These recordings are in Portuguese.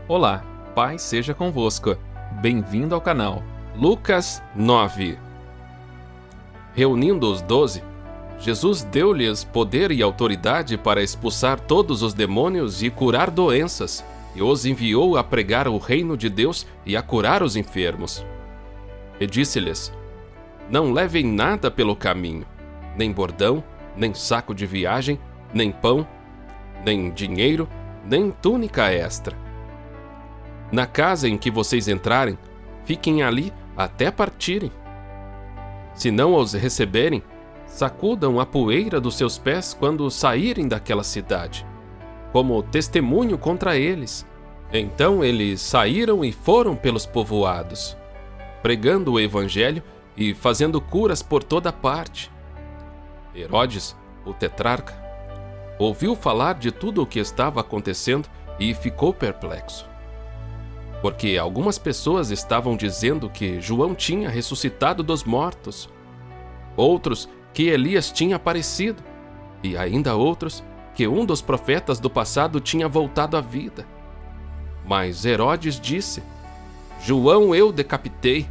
Olá, paz seja convosco. Bem-vindo ao canal. Lucas 9. Reunindo os 12, Jesus deu-lhes poder e autoridade para expulsar todos os demônios e curar doenças, e os enviou a pregar o reino de Deus e a curar os enfermos. E disse-lhes: Não levem nada pelo caminho, nem bordão, nem saco de viagem, nem pão, nem dinheiro, nem túnica extra. Na casa em que vocês entrarem, fiquem ali até partirem. Se não os receberem, sacudam a poeira dos seus pés quando saírem daquela cidade, como testemunho contra eles. Então eles saíram e foram pelos povoados, pregando o evangelho e fazendo curas por toda parte. Herodes, o tetrarca, ouviu falar de tudo o que estava acontecendo e ficou perplexo, porque algumas pessoas estavam dizendo que João tinha ressuscitado dos mortos, outros que Elias tinha aparecido, e ainda outros que um dos profetas do passado tinha voltado à vida. Mas Herodes disse: João eu decapitei.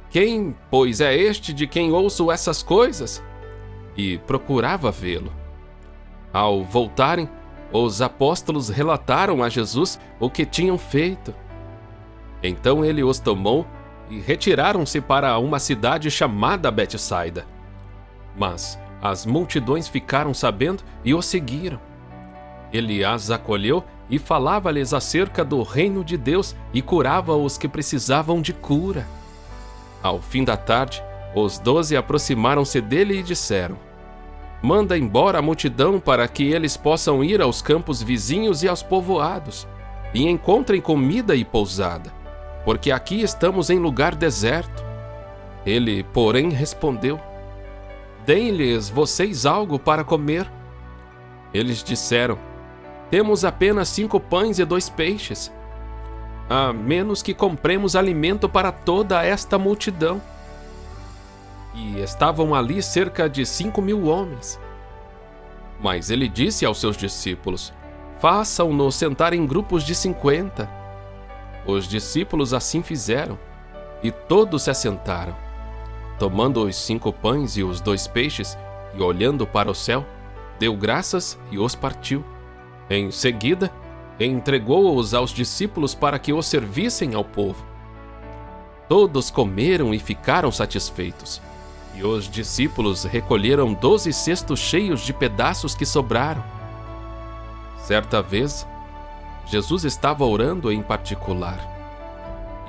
Quem, pois, é este de quem ouço essas coisas? E procurava vê-lo. Ao voltarem, os apóstolos relataram a Jesus o que tinham feito. Então ele os tomou e retiraram-se para uma cidade chamada Betsaida. Mas as multidões ficaram sabendo e o seguiram. Ele as acolheu e falava-lhes acerca do reino de Deus e curava os que precisavam de cura. Ao fim da tarde, os 12 aproximaram-se dele e disseram: Manda embora a multidão para que eles possam ir aos campos vizinhos e aos povoados, e encontrem comida e pousada, porque aqui estamos em lugar deserto. Ele, porém, respondeu: Deem-lhes vocês algo para comer. Eles disseram: Temos apenas 5 pães e 2 peixes, a menos que compremos alimento para toda esta multidão. E estavam ali cerca de 5.000 homens. Mas ele disse aos seus discípulos: Façam-nos sentar em grupos de 50. Os discípulos assim fizeram, e todos se assentaram. Tomando os 5 pães e os 2 peixes, e olhando para o céu, deu graças e os partiu. Em seguida, entregou-os aos discípulos para que os servissem ao povo. Todos comeram e ficaram satisfeitos, e os discípulos recolheram 12 cestos cheios de pedaços que sobraram. Certa vez, Jesus estava orando em particular,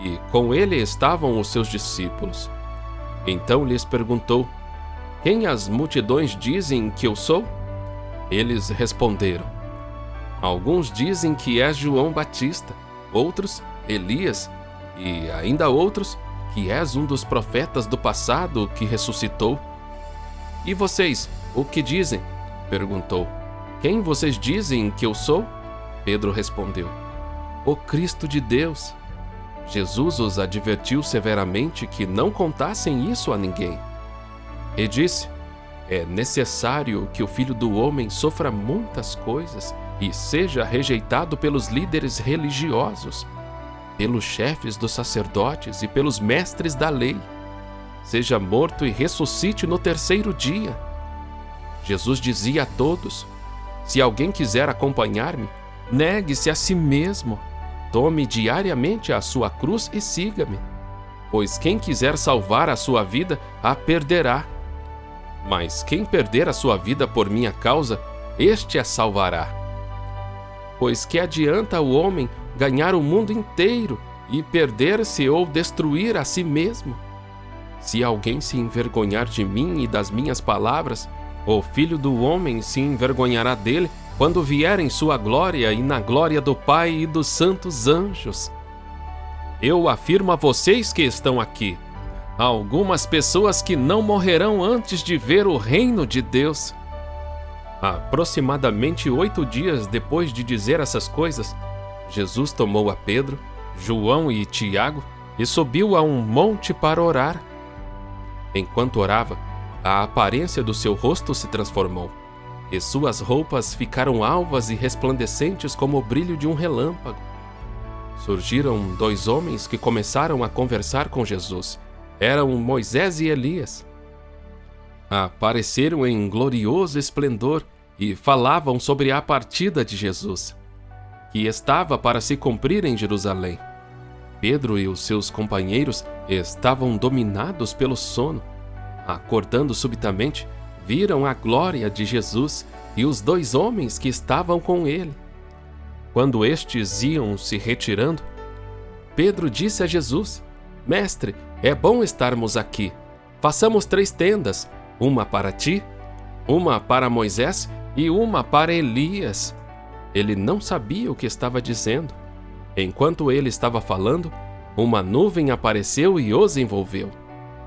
e com ele estavam os seus discípulos. Então lhes perguntou: Quem as multidões dizem que eu sou? Eles responderam: Alguns dizem que és João Batista, outros Elias, e ainda outros que és um dos profetas do passado que ressuscitou. E vocês, o que dizem? Perguntou. Quem vocês dizem que eu sou? Pedro respondeu: O Cristo de Deus. Jesus os advertiu severamente que não contassem isso a ninguém. E disse: É necessário que o Filho do Homem sofra muitas coisas e seja rejeitado pelos líderes religiosos, pelos chefes dos sacerdotes e pelos mestres da lei. Seja morto e ressuscite no 3º dia. Jesus dizia a todos: Se alguém quiser acompanhar-me, negue-se a si mesmo, tome diariamente a sua cruz e siga-me. Pois quem quiser salvar a sua vida, a perderá. Mas quem perder a sua vida por minha causa, este a salvará. Pois que adianta o homem ganhar o mundo inteiro e perder-se ou destruir a si mesmo? Se alguém se envergonhar de mim e das minhas palavras, o Filho do Homem se envergonhará dele quando vier em sua glória e na glória do Pai e dos santos anjos. Eu afirmo a vocês que estão aqui, há algumas pessoas que não morrerão antes de ver o reino de Deus. Aproximadamente 8 dias depois de dizer essas coisas, Jesus tomou a Pedro, João e Tiago e subiu a um monte para orar. Enquanto orava, a aparência do seu rosto se transformou, e suas roupas ficaram alvas e resplandecentes como o brilho de um relâmpago. Surgiram 2 homens que começaram a conversar com Jesus. Eram Moisés e Elias. Apareceram em glorioso esplendor e falavam sobre a partida de Jesus, que estava para se cumprir em Jerusalém. Pedro e os seus companheiros estavam dominados pelo sono. Acordando subitamente, viram a glória de Jesus e os 2 homens que estavam com ele. Quando estes iam se retirando, Pedro disse a Jesus: Mestre, é bom estarmos aqui. Façamos 3 tendas, uma para ti, uma para Moisés e uma para Elias. Ele não sabia o que estava dizendo. Enquanto ele estava falando, uma nuvem apareceu e os envolveu.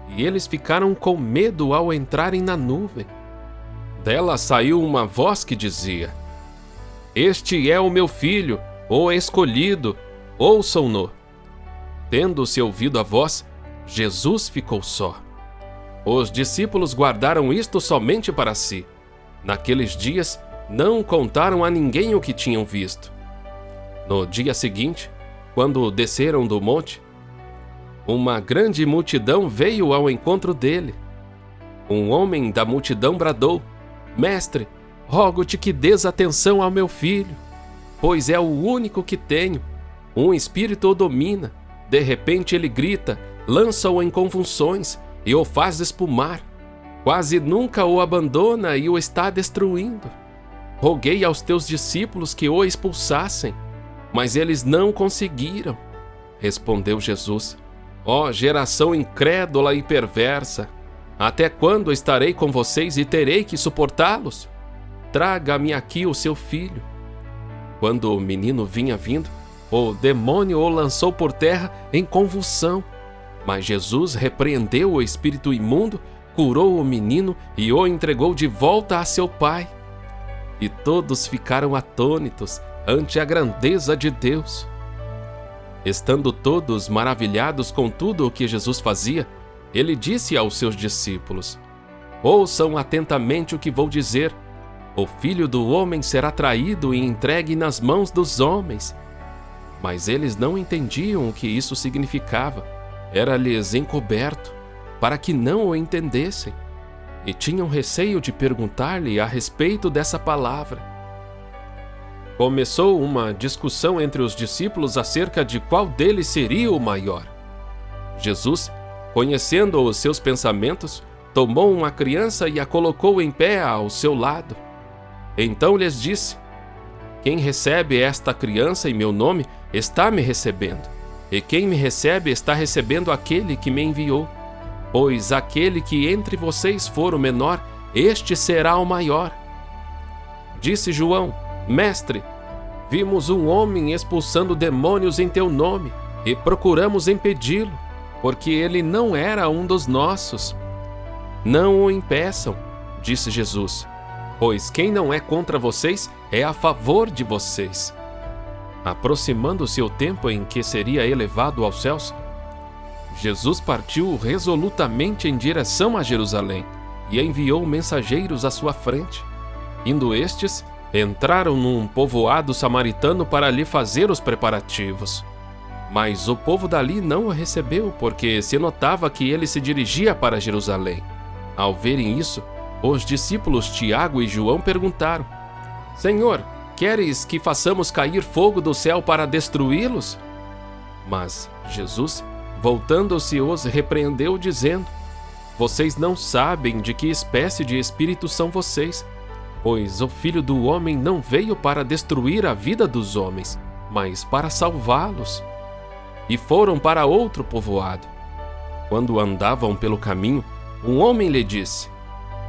E eles ficaram com medo ao entrarem na nuvem. Dela saiu uma voz que dizia: Este é o meu filho, o escolhido, ouçam-no. Tendo-se ouvido a voz, Jesus ficou só. Os discípulos guardaram isto somente para si. Naqueles dias, não contaram a ninguém o que tinham visto. No dia seguinte, quando desceram do monte, uma grande multidão veio ao encontro dele. Um homem da multidão bradou: Mestre, rogo-te que dês atenção ao meu filho, pois é o único que tenho. Um espírito o domina. De repente ele grita, lança-o em convulsões e o faz espumar. Quase nunca o abandona e o está destruindo. Roguei aos teus discípulos que o expulsassem, mas eles não conseguiram. Respondeu Jesus: Ó geração incrédula e perversa, até quando estarei com vocês e terei que suportá-los? Traga-me aqui o seu filho. Quando o menino vinha vindo, o demônio o lançou por terra em convulsão. Mas Jesus repreendeu o espírito imundo, curou o menino e o entregou de volta a seu pai. E todos ficaram atônitos ante a grandeza de Deus. Estando todos maravilhados com tudo o que Jesus fazia, ele disse aos seus discípulos: Ouçam atentamente o que vou dizer. O Filho do Homem será traído e entregue nas mãos dos homens. Mas eles não entendiam o que isso significava. Era-lhes encoberto, para que não o entendessem, e tinham receio de perguntar-lhe a respeito dessa palavra. Começou uma discussão entre os discípulos acerca de qual deles seria o maior. Jesus, conhecendo os seus pensamentos, tomou uma criança e a colocou em pé ao seu lado. Então lhes disse: Quem recebe esta criança em meu nome está me recebendo, e quem me recebe está recebendo aquele que me enviou. Pois aquele que entre vocês for o menor, este será o maior. Disse João: Mestre, vimos um homem expulsando demônios em teu nome, e procuramos impedi-lo, porque ele não era um dos nossos. Não o impeçam, disse Jesus, pois quem não é contra vocês é a favor de vocês. Aproximando-se o tempo em que seria elevado aos céus, Jesus partiu resolutamente em direção a Jerusalém e enviou mensageiros à sua frente. Indo estes, entraram num povoado samaritano para lhe fazer os preparativos. Mas o povo dali não o recebeu, porque se notava que ele se dirigia para Jerusalém. Ao verem isso, os discípulos Tiago e João perguntaram: Senhor, queres que façamos cair fogo do céu para destruí-los? Mas Jesus, voltando-se, os repreendeu, dizendo: Vocês não sabem de que espécie de espírito são vocês, pois o Filho do Homem não veio para destruir a vida dos homens, mas para salvá-los. E foram para outro povoado. Quando andavam pelo caminho, um homem lhe disse: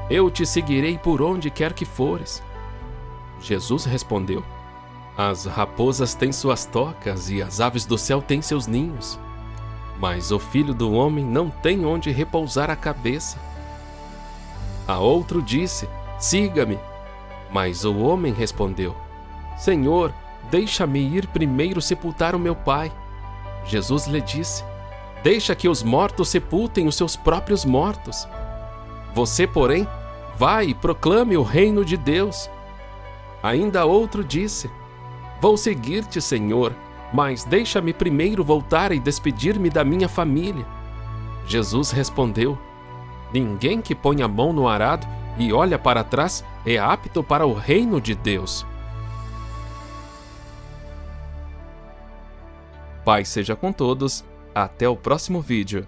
Eu te seguirei por onde quer que fores. Jesus respondeu: As raposas têm suas tocas e as aves do céu têm seus ninhos, mas o Filho do Homem não tem onde repousar a cabeça. A outro disse: Siga-me. Mas o homem respondeu: Senhor, deixa-me ir primeiro sepultar o meu pai. Jesus lhe disse: Deixa que os mortos sepultem os seus próprios mortos. Você, porém, vai e proclame o reino de Deus. Ainda outro disse: Vou seguir-te, Senhor, Mas deixa-me primeiro voltar e despedir-me da minha família. Jesus respondeu: Ninguém que põe a mão no arado e olha para trás é apto para o reino de Deus. Paz seja com todos. Até o próximo vídeo.